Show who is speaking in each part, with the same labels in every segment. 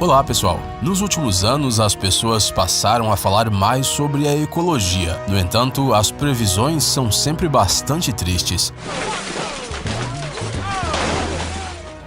Speaker 1: Olá pessoal! Nos últimos anos as pessoas passaram a falar mais sobre a ecologia. No entanto, as previsões são sempre bastante tristes.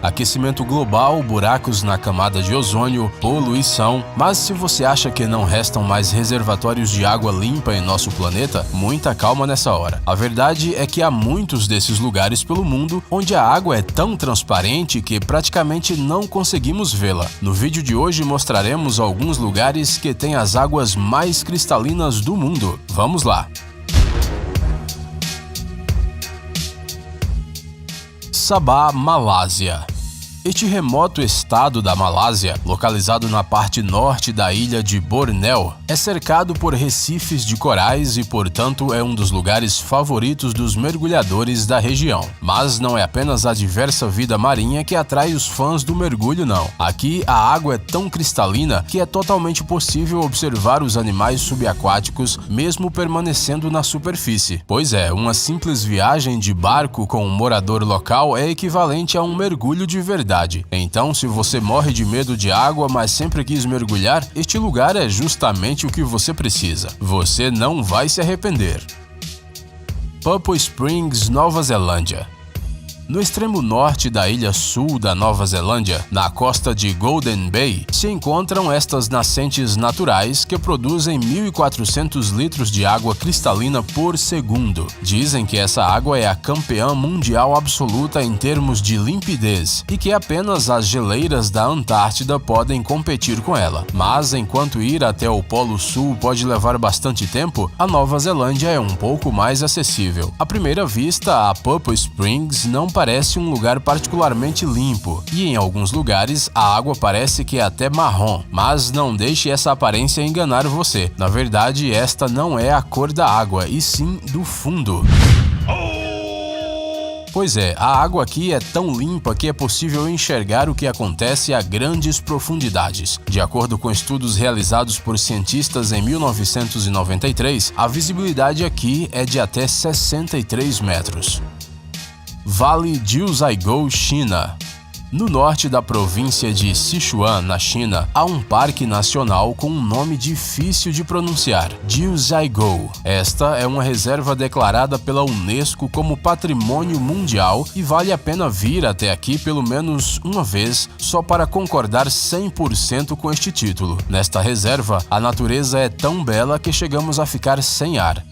Speaker 1: Aquecimento global, buracos na camada de ozônio, poluição. Mas se você acha que não restam mais reservatórios de água limpa em nosso planeta, muita calma nessa hora. A verdade é que há muitos desses lugares pelo mundo onde a água é tão transparente que praticamente não conseguimos vê-la. No vídeo de hoje mostraremos alguns lugares que têm as águas mais cristalinas do mundo. Vamos lá! Sabah, Malásia. Este remoto estado da Malásia, localizado na parte norte da ilha de Bornéu, é cercado por recifes de corais e, portanto, é um dos lugares favoritos dos mergulhadores da região. Mas não é apenas a diversa vida marinha que atrai os fãs do mergulho, não. Aqui, a água é tão cristalina que é totalmente possível observar os animais subaquáticos mesmo permanecendo na superfície. Pois é, uma simples viagem de barco com um morador local é equivalente a um mergulho de verdade. Então, se você morre de medo de água, mas sempre quis mergulhar, este lugar é justamente o que você precisa. Você não vai se arrepender. Papua Springs, Nova Zelândia. No extremo norte da ilha sul da Nova Zelândia, na costa de Golden Bay, se encontram estas nascentes naturais que produzem 1.400 litros de água cristalina por segundo. Dizem que essa água é a campeã mundial absoluta em termos de limpidez e que apenas as geleiras da Antártida podem competir com ela. Mas enquanto ir até o Polo Sul pode levar bastante tempo, a Nova Zelândia é um pouco mais acessível. À primeira vista, a Papua Springs não parece um lugar particularmente limpo, e em alguns lugares a água parece que é até marrom, mas não deixe essa aparência enganar você. Na verdade, esta não é a cor da água, e sim do fundo. Pois é, a água aqui é tão limpa que é possível enxergar o que acontece a grandes profundidades. De acordo com estudos realizados por cientistas em 1993, a visibilidade aqui é de até 63 metros. Vale Jiuzhaigou, China. No norte da província de Sichuan, na China, há um parque nacional com um nome difícil de pronunciar, Jiuzhaigou. Esta é uma reserva declarada pela Unesco como Patrimônio Mundial e vale a pena vir até aqui pelo menos uma vez só para concordar 100% com este título. Nesta reserva, a natureza é tão bela que chegamos a ficar sem ar.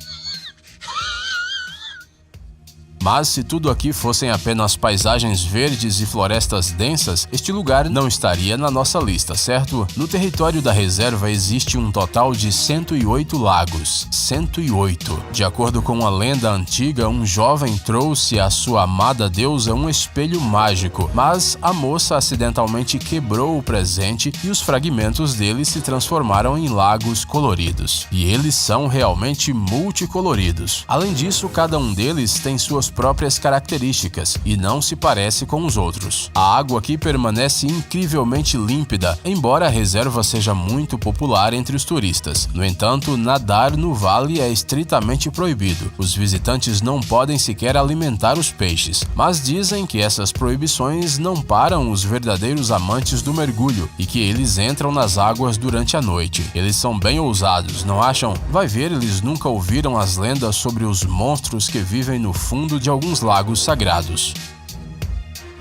Speaker 1: Mas se tudo aqui fossem apenas paisagens verdes e florestas densas, este lugar não estaria na nossa lista, certo? No território da reserva existe um total de 108 lagos. 108. De acordo com uma lenda antiga, um jovem trouxe à sua amada deusa um espelho mágico, mas a moça acidentalmente quebrou o presente e os fragmentos dele se transformaram em lagos coloridos. E eles são realmente multicoloridos. Além disso, cada um deles tem suas próprias características e não se parece com os outros. A água aqui permanece incrivelmente límpida, embora a reserva seja muito popular entre os turistas. No entanto, nadar no vale é estritamente proibido. Os visitantes não podem sequer alimentar os peixes, mas dizem que essas proibições não param os verdadeiros amantes do mergulho e que eles entram nas águas durante a noite. Eles são bem ousados, não acham? Vai ver, eles nunca ouviram as lendas sobre os monstros que vivem no fundo de alguns lagos sagrados.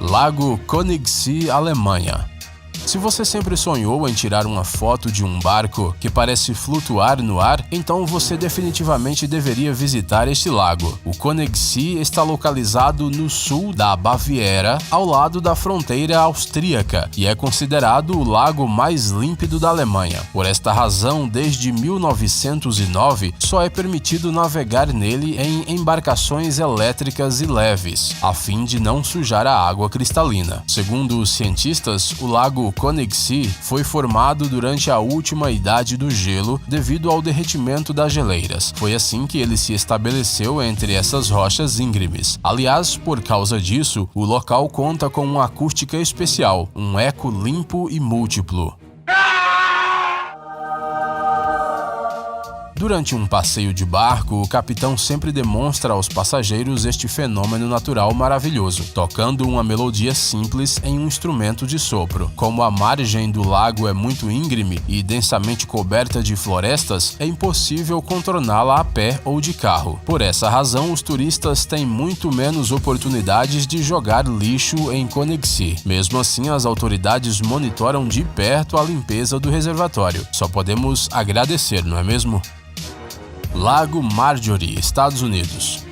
Speaker 1: Lago Königssee, Alemanha. Se você sempre sonhou em tirar uma foto de um barco que parece flutuar no ar, então você definitivamente deveria visitar este lago. O Königssee está localizado no sul da Baviera, ao lado da fronteira austríaca, e é considerado o lago mais límpido da Alemanha. Por esta razão, desde 1909, só é permitido navegar nele em embarcações elétricas e leves, a fim de não sujar a água cristalina. Segundo os cientistas, o lago Königssee foi formado durante a última idade do gelo devido ao derretimento das geleiras. Foi assim que ele se estabeleceu entre essas rochas íngremes. Aliás, por causa disso, o local conta com uma acústica especial, um eco limpo e múltiplo. Durante um passeio de barco, o capitão sempre demonstra aos passageiros este fenômeno natural maravilhoso, tocando uma melodia simples em um instrumento de sopro. Como a margem do lago é muito íngreme e densamente coberta de florestas, é impossível contorná-la a pé ou de carro. Por essa razão, os turistas têm muito menos oportunidades de jogar lixo em Conexi. Mesmo assim, as autoridades monitoram de perto a limpeza do reservatório. Só podemos agradecer, não é mesmo? Lago Marjorie, Estados Unidos.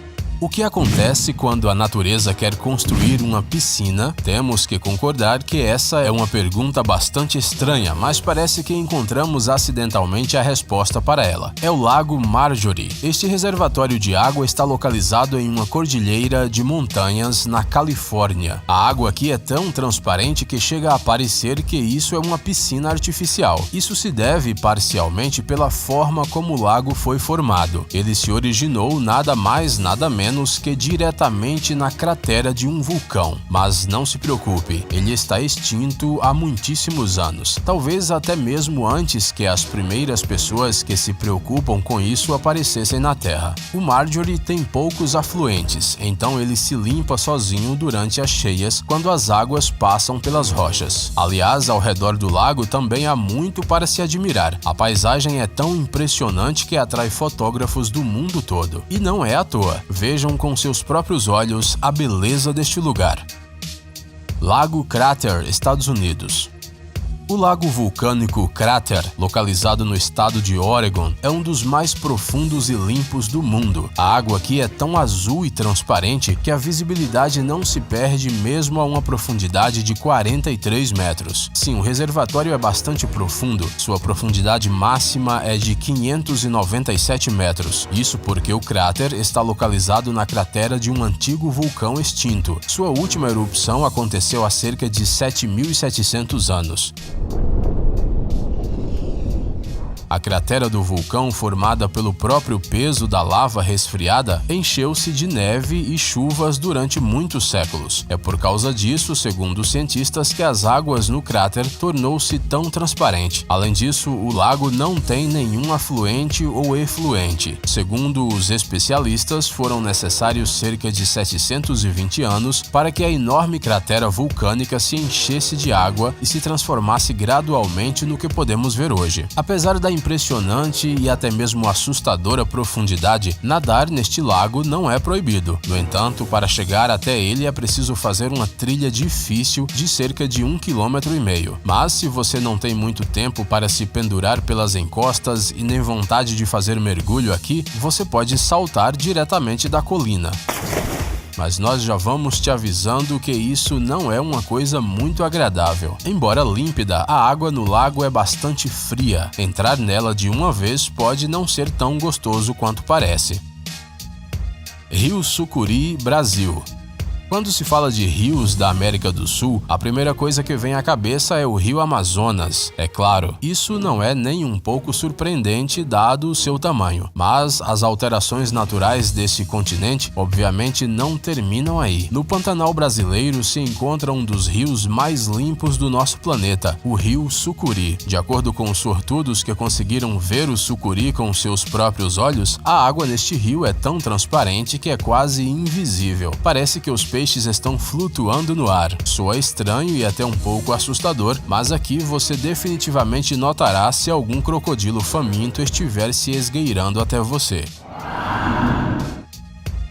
Speaker 1: O que acontece quando a natureza quer construir uma piscina? Temos que concordar que essa é uma pergunta bastante estranha, mas parece que encontramos acidentalmente a resposta para ela. É o Lago Marjorie. Este reservatório de água está localizado em uma cordilheira de montanhas na Califórnia. A água aqui é tão transparente que chega a parecer que isso é uma piscina artificial. Isso se deve parcialmente pela forma como o lago foi formado. Ele se originou nada mais, nada menos que diretamente na cratera de um vulcão. Mas não se preocupe, ele está extinto há muitíssimos anos, talvez até mesmo antes que as primeiras pessoas que se preocupam com isso aparecessem na Terra. O Marjorie tem poucos afluentes, então ele se limpa sozinho durante as cheias quando as águas passam pelas rochas. Aliás, ao redor do lago também há muito para se admirar. A paisagem é tão impressionante que atrai fotógrafos do mundo todo. E não é à toa. Vejam com seus próprios olhos a beleza deste lugar. Lago Crater, Estados Unidos. O lago vulcânico Crater, localizado no estado de Oregon, é um dos mais profundos e limpos do mundo. A água aqui é tão azul e transparente que a visibilidade não se perde mesmo a uma profundidade de 43 metros. Sim, o reservatório é bastante profundo. Sua profundidade máxima é de 597 metros. Isso porque o cráter está localizado na cratera de um antigo vulcão extinto. Sua última erupção aconteceu há cerca de 7.700 anos. A cratera do vulcão, formada pelo próprio peso da lava resfriada, encheu-se de neve e chuvas durante muitos séculos. É por causa disso, segundo os cientistas, que as águas no cráter tornou-se tão transparente. Além disso, o lago não tem nenhum afluente ou efluente. Segundo os especialistas, foram necessários cerca de 720 anos para que a enorme cratera vulcânica se enchesse de água e se transformasse gradualmente no que podemos ver hoje. Apesar da impressionante e até mesmo assustadora profundidade, nadar neste lago não é proibido. No entanto, para chegar até ele é preciso fazer uma trilha difícil de cerca de 1,5 km. Mas se você não tem muito tempo para se pendurar pelas encostas e nem vontade de fazer mergulho aqui, você pode saltar diretamente da colina. Mas nós já vamos te avisando que isso não é uma coisa muito agradável. Embora límpida, a água no lago é bastante fria. Entrar nela de uma vez pode não ser tão gostoso quanto parece. Rio Sucuri, Brasil. Quando se fala de rios da América do Sul, a primeira coisa que vem à cabeça é o Rio Amazonas. É claro, isso não é nem um pouco surpreendente dado o seu tamanho, mas as alterações naturais desse continente obviamente não terminam aí. No Pantanal brasileiro se encontra um dos rios mais limpos do nosso planeta, o Rio Sucuri. De acordo com os sortudos que conseguiram ver o Sucuri com seus próprios olhos, a água neste rio é tão transparente que é quase invisível. Parece que os peixes estão flutuando no ar. Soa estranho e até um pouco assustador, mas aqui você definitivamente notará se algum crocodilo faminto estiver se esgueirando até você.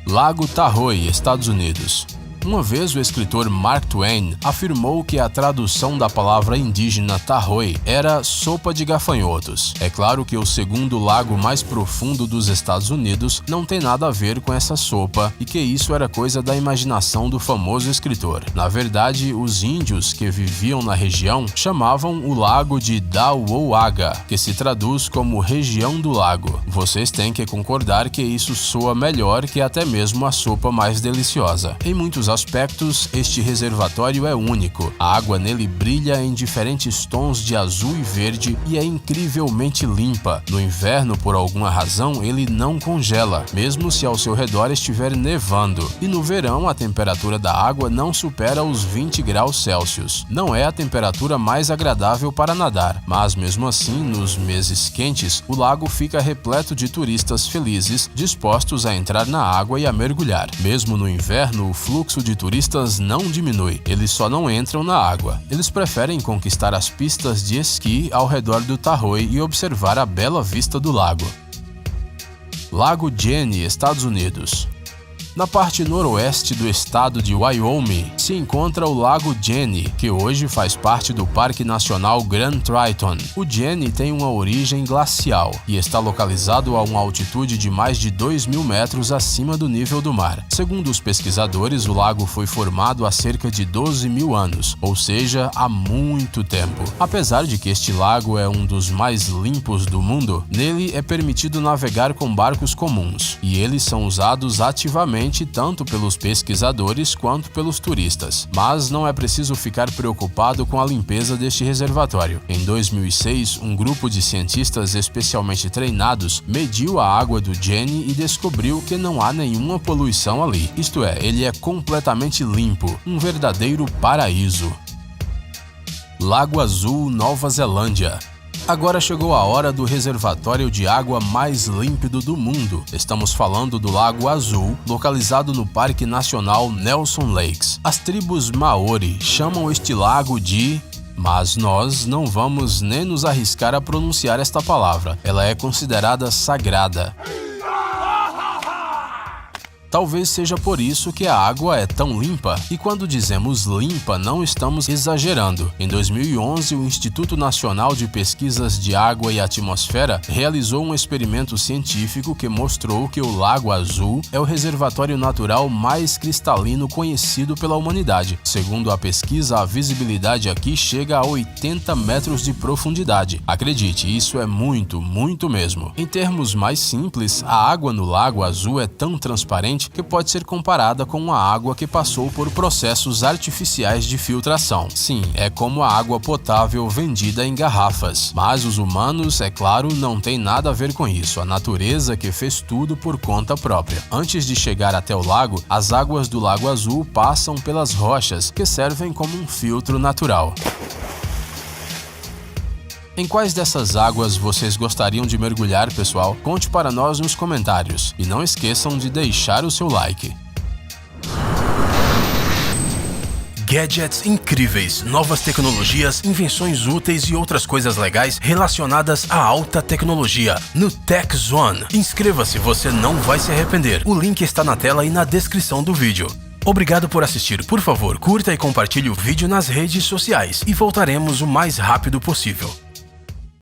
Speaker 1: Lago Tahoe, Estados Unidos. Uma vez o escritor Mark Twain afirmou que a tradução da palavra indígena Tahoe era sopa de gafanhotos. É claro que o segundo lago mais profundo dos Estados Unidos não tem nada a ver com essa sopa e que isso era coisa da imaginação do famoso escritor. Na verdade, os índios que viviam na região chamavam o lago de Daouaga, que se traduz como região do lago. Vocês têm que concordar que isso soa melhor que até mesmo a sopa mais deliciosa. Em muitos outros aspectos, este reservatório é único. A água nele brilha em diferentes tons de azul e verde e é incrivelmente limpa. No inverno, por alguma razão, ele não congela, mesmo se ao seu redor estiver nevando. E no verão, a temperatura da água não supera os 20 graus Celsius. Não é a temperatura mais agradável para nadar, mas mesmo assim, nos meses quentes, o lago fica repleto de turistas felizes, dispostos a entrar na água e a mergulhar. Mesmo no inverno, o fluxo de turistas não diminui, eles só não entram na água. Eles preferem conquistar as pistas de esqui ao redor do Tahoe e observar a bela vista do lago. Lago Genny, Estados Unidos. Na parte noroeste do estado de Wyoming se encontra o Lago Genny, que hoje faz parte do Parque Nacional Grand Teton. O Genny tem uma origem glacial e está localizado a uma altitude de mais de 2.000 metros acima do nível do mar. Segundo os pesquisadores, o lago foi formado há cerca de 12.000 anos, ou seja, há muito tempo. Apesar de que este lago é um dos mais limpos do mundo, nele é permitido navegar com barcos comuns, e eles são usados ativamente tanto pelos pesquisadores quanto pelos turistas. Mas não é preciso ficar preocupado com a limpeza deste reservatório. Em 2006, um grupo de cientistas especialmente treinados mediu a água do Genny e descobriu que não há nenhuma poluição ali. Isto é, ele é completamente limpo, um verdadeiro paraíso. Lago Azul, Nova Zelândia. Agora chegou a hora do reservatório de água mais límpido do mundo. Estamos falando do Lago Azul, localizado no Parque Nacional Nelson Lakes. As tribos Maori chamam este lago de... Mas nós não vamos nem nos arriscar a pronunciar esta palavra. Ela é considerada sagrada. Talvez seja por isso que a água é tão limpa, e quando dizemos limpa não estamos exagerando. Em 2011, o Instituto Nacional de Pesquisas de Água e Atmosfera realizou um experimento científico que mostrou que o Lago Azul é o reservatório natural mais cristalino conhecido pela humanidade. Segundo a pesquisa, a visibilidade aqui chega a 80 metros de profundidade. Acredite, isso é muito, muito mesmo. Em termos mais simples, a água no Lago Azul é tão transparente que pode ser comparada com uma água que passou por processos artificiais de filtração. Sim, é como a água potável vendida em garrafas. Mas os humanos, é claro, não tem nada a ver com isso. A natureza que fez tudo por conta própria. Antes de chegar até o lago, as águas do Lago Azul passam pelas rochas, que servem como um filtro natural. Em quais dessas águas vocês gostariam de mergulhar, pessoal? Conte para nós nos comentários. E não esqueçam de deixar o seu like. Gadgets incríveis, novas tecnologias, invenções úteis e outras coisas legais relacionadas à alta tecnologia no Tech Zone. Inscreva-se, você não vai se arrepender. O link está na tela e na descrição do vídeo. Obrigado por assistir. Por favor, curta e compartilhe o vídeo nas redes sociais e voltaremos o mais rápido possível.